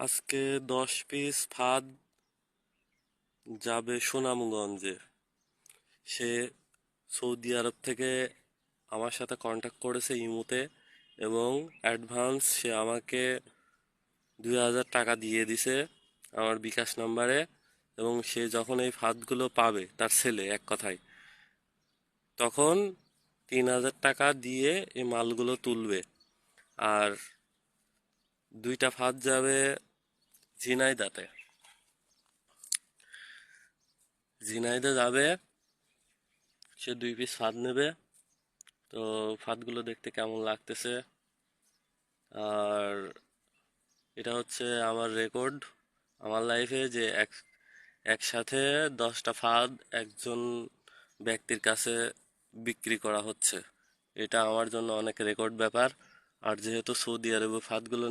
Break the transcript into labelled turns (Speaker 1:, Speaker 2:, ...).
Speaker 1: আজকে 10 পিস ফাদ যাবে সুনামগঞ্জে। সে সৌদি আরব থেকে আমার সাথে কন্ট্যাক্ট করেছে ইমুতে, এবং অ্যাডভান্স সে আমাকে 2,000 টাকা দিয়ে দিছে আমার বিকাশ নাম্বারে। এবং সে যখন এই ফাদগুলো পাবে, তার ছেলে এক কথায়, তখন 3,000 টাকা দিয়ে এই মালগুলো তুলবে। আর 2টা ফাদ যাবে ঝিনাইদাতে। ঝিনাইদে যাবে, সে 2 পিস ফাদ নেবে। তো ফাদগুলো দেখতে কেমন লাগতেছে। আর এটা হচ্ছে আমার রেকর্ড আমার লাইফে, যে একসাথে 10টা ফাদ একজন ব্যক্তির কাছে বিক্রি করা হচ্ছে। এটা আমার জন্য অনেক রেকর্ড ব্যাপার। আর যেহেতু সৌদি আরবে ফাদগুলো